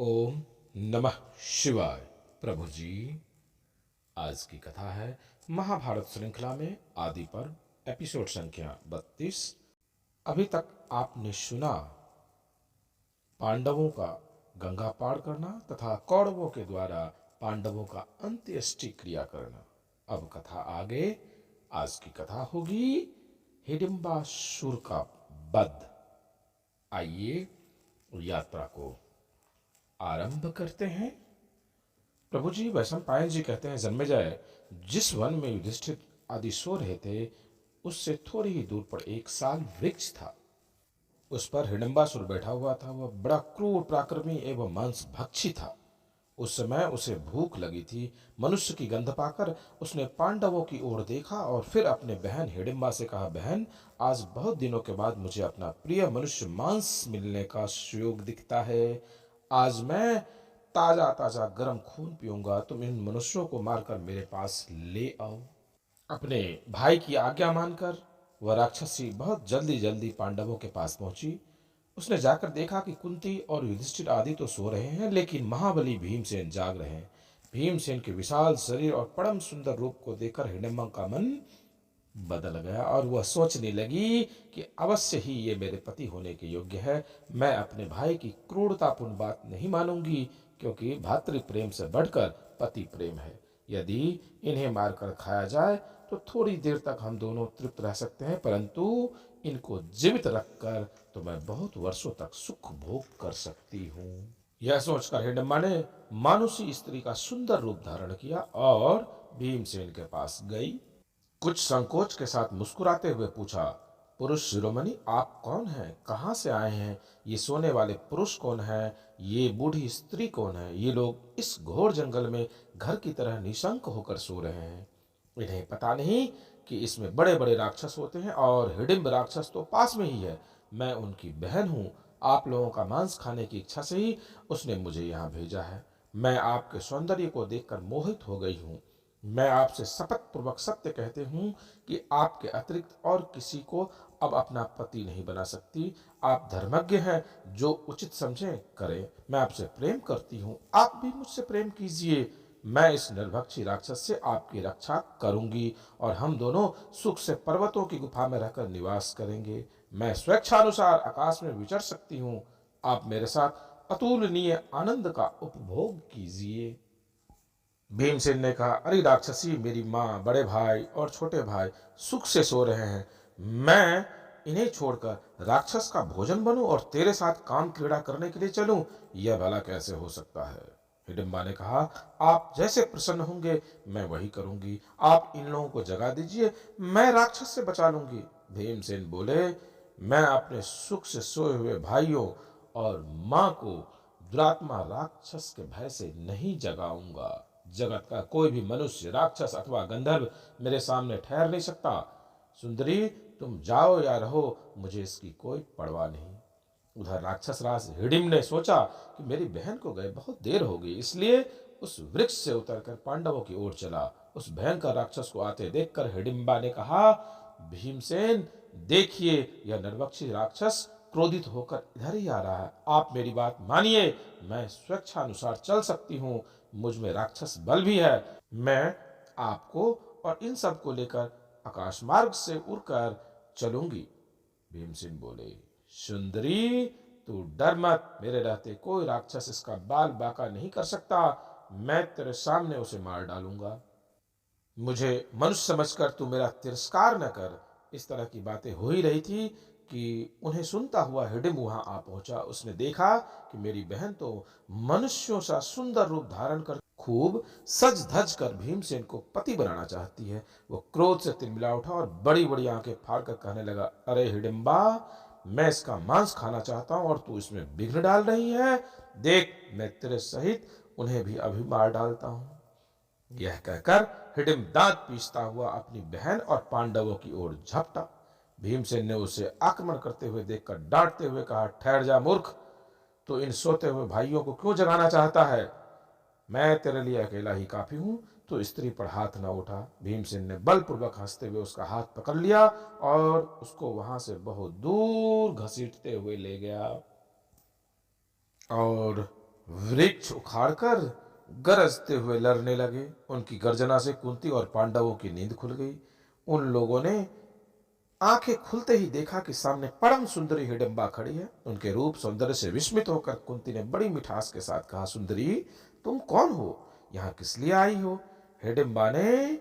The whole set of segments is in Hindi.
ओम नमः शिवाय। प्रभु जी, आज की कथा है महाभारत श्रृंखला में आदि पर्व एपिसोड संख्या 32। अभी तक आपने सुना पांडवों का गंगा पार करना तथा कौरवों के द्वारा पांडवों का अंत्येष्टि क्रिया करना। अब कथा आगे। आज की कथा होगी हिडिंबासुर का वध। आइए यात्रा को आरंभ करते हैं। प्रभु जी, वैशंपायन जी कहते हैं, जन्मेजय, जिस वन में युधिष्ठिर आदि सो रहे थे उससे थोड़ी ही दूर पर एक साल वृक्ष था। उस पर हिडिंबासुर बैठा हुआ था। वह बड़ा क्रूर, पराक्रमी एवं मांस भक्षी था। उस समय उसे भूख लगी थी। मनुष्य की गंध पाकर उसने पांडवों की ओर देखा और फिर अपने बहन हिडिंबा से कहा, बहन, आज बहुत दिनों के बाद मुझे अपना प्रिय मनुष्य मांस मिलने का सुयोग दिखता है। आज मैं ताजा ताजा गर्म खून पीऊंगा। तुम इन मनुष्यों को मारकर मेरे पास ले आओ। अपने भाई की आज्ञा मानकर वह राक्षसी बहुत जल्दी जल्दी पांडवों के पास पहुंची। उसने जाकर देखा कि कुंती और युधिष्ठिर आदि तो सो रहे हैं, लेकिन महाबली भीमसेन जाग रहे हैं। भीमसेन के विशाल शरीर और परम सुंदर रूप को देखकर हिडिंबा का मन बदल गया और वह सोचने लगी कि अवश्य ही ये मेरे पति होने के योग्य है। मैं अपने भाई की क्रूरतापूर्ण बात नहीं मानूंगी, क्योंकि भातृ प्रेम से बढ़कर पति प्रेम है। यदि इन्हें मारकर खाया जाए तो थोड़ी देर तक हम दोनों तृप्त रह सकते हैं, परंतु इनको जीवित रखकर तो मैं बहुत वर्षों तक सुख भोग कर सकती हूँ। यह सोचकर हिडिंबा ने मानुषी स्त्री का सुंदर रूप धारण किया और भीमसेन के पास गई। कुछ संकोच के साथ मुस्कुराते हुए पूछा, पुरुष शिरोमणि, आप कौन हैं? कहाँ से आए हैं? ये सोने वाले पुरुष कौन है? ये बूढ़ी स्त्री कौन है? ये लोग इस घोर जंगल में घर की तरह निशंक होकर सो रहे हैं। इन्हें पता नहीं कि इसमें बड़े बड़े राक्षस होते हैं और हिडिंब राक्षस तो पास में ही है। मैं उनकी बहन हूँ। आप लोगों का मांस खाने की इच्छा से ही उसने मुझे यहाँ भेजा है। मैं आपके सौंदर्य को देखकर मोहित हो गई हूँ। मैं आपसे शपथ पूर्वक सत्य कहते हूँ कि आपके अतिरिक्त और किसी को अब अपना पति नहीं बना सकती। आप धर्मज्ञ हैं, जो उचित समझे करें। मैं आपसे प्रेम करती हूँ, आप भी मुझसे प्रेम कीजिए। मैं इस निर्भक्षी राक्षस से आपकी रक्षा करूंगी और हम दोनों सुख से पर्वतों की गुफा में रहकर निवास करेंगे। मैं स्वेच्छानुसार आकाश में विचर सकती हूँ। आप मेरे साथ अतुलनीय आनंद का उपभोग कीजिए। भीमसेन ने कहा, अरे राक्षसी, मेरी माँ, बड़े भाई और छोटे भाई सुख से सो रहे हैं। मैं इन्हें छोड़कर राक्षस का भोजन बनूं और तेरे साथ काम क्रीड़ा करने के लिए चलूं? यह भला कैसे हो सकता है? हिडिंबा ने कहा, आप जैसे प्रसन्न होंगे मैं वही करूंगी। आप इन लोगों को जगा दीजिए, मैं राक्षस से बचा लूंगी। भीमसेन बोले, मैं अपने सुख से सोए हुए भाइयों और माँ को दुरात्मा राक्षस के भय से नहीं जगाऊंगा। जगत का कोई भी मनुष्य, राक्षस अथवा गंधर्व मेरे सामने ठहर नहीं सकता। सुंदरी, तुम जाओ या रहो, मुझे इसकी कोई परवाह नहीं। उधर राक्षस राज हिडिंब ने सोचा कि मेरी बहन को गए बहुत देर हो गई, इसलिए उस वृक्ष से उतरकर पांडवों की ओर चला। उस भयंकर राक्षस को आते देखकर हिडिंबा ने कहा, भीमसेन, देखिए, यह निर्वक्षी राक्षस क्रोधित होकर इधर ही आ रहा है। आप मेरी बात मानिए, मैं स्वेच्छानुसार चल सकती हूँ। मुझ में राक्षस बल भी है। मैं आपको और इन सब को लेकर आकाश मार्ग से उड़कर चलूंगी। भीमसेन बोले, सुंदरी, तू डर मत। मेरे रहते कोई राक्षस इसका बाल बाका नहीं कर सकता। मैं तेरे सामने उसे मार डालूंगा। मुझे मनुष्य समझकर तू मेरा तिरस्कार न कर। इस तरह की बातें हो ही रही थी कि उन्हें सुनता हुआ हिडिंब वहां आ पहुंचा। उसने देखा कि मेरी बहन तो मनुष्यों सा सुंदर रूप धारण कर खूब सज धज कर भीमसेन को पति बनाना चाहती है। वो क्रोध से तिलमिला उठा और बड़ी बड़ी आंखें फाड़कर कहने लगा, अरे हिडिंबा, मैं इसका मांस खाना चाहता हूं और तू इसमें विघ्न डाल रही है। देख, मैं तेरे सहित उन्हें भी अभी मार डालता हूं। यह कहकर हिडिंब दांत पीसता हुआ अपनी बहन और पांडवों की ओर झपटा। भीमसेन ने उसे आक्रमण करते हुए देखकर डांटते हुए कहा, ठहर जा मूर्ख, तो इन सोते हुए भाइयों को क्यों जगाना चाहता है? मैं तेरे लिए अकेला ही काफी हूं, तो स्त्री पर हाथ न उठा। भीमसेन ने बलपूर्वक हंसते हुए उसका हाथ पकड़ लिया और उसको वहां से बहुत दूर घसीटते हुए ले गया। और वृक्ष उखाड़कर गरजते हुए लड़ने लगे। उनकी गर्जना से कुंती और पांडवों की नींद खुल गई। उन लोगों ने आंखें खुलते ही देखा कि सामने परम सुंदरी हिडिंबा खड़ी है। उनके रूप सौंदर्य से विस्मित होकर कुंती ने बड़ी मिठास के साथ कहा, सुंदरी तुम कौन हो, यहां किस लिए आई हो? हिडिंबा ने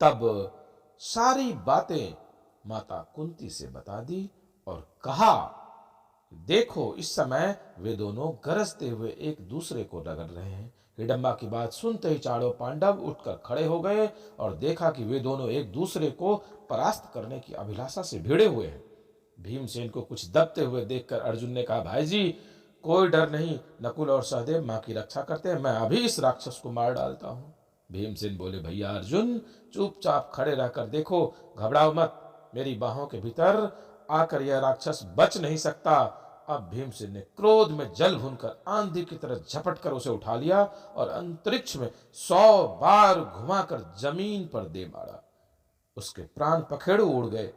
तब सारी बातें माता कुंती से बता दी और कहा, देखो इस समय वे दोनों गरजते हुए एक दूसरे को रगड़ रहे हैं। हिडम्बा की बात सुनते ही चारों पांडव उठकर खड़े हो गए और देखा कि वे दोनों एक दूसरे को परास्त करने की अभिलाषा से भिड़े हुए हैं। भीमसेन को कुछ दबते हुए देखकर अर्जुन ने कहा, भाई जी कोई डर नहीं, नकुल और सहदेव मां की रक्षा करते हैं, मैं अभी इस राक्षस को मार डालता हूं। भीमसेन बोले, भैया अर्जुन चुपचाप खड़े रहकर देखो, घबराओ मत, मेरी बाहों के भीतर आकर यह राक्षस बच नहीं सकता। अब भीमसेन ने क्रोध में जल भूनकर आंधी की तरह झपट कर उसे उठा लिया और अंतरिक्ष में 100 बार घुमाकर जमीन पर दे मारा। उसके प्राण पखेड़ू उड़ गए।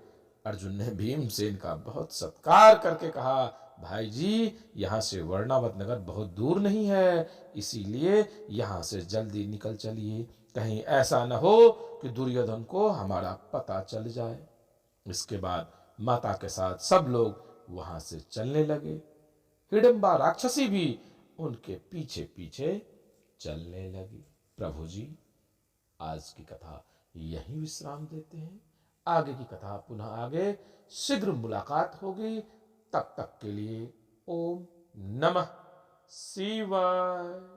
अर्जुन ने भीमसेन का बहुत सत्कार करके कहा, भाई जी यहां से वर्णावत नगर बहुत दूर नहीं है, इसीलिए यहां से जल्दी निकल चलिए, कहीं ऐसा न हो कि दुर्योधन को हमारा पता चल जाए। इसके बाद माता के साथ सब लोग वहां से चलने लगे। हिडिंबा राक्षसी भी उनके पीछे पीछे चलने लगी। प्रभु जी आज की कथा यहीं विश्राम देते हैं। आगे की कथा पुनः आगे शीघ्र मुलाकात होगी। तब तक के लिए ओम नमः शिवाय।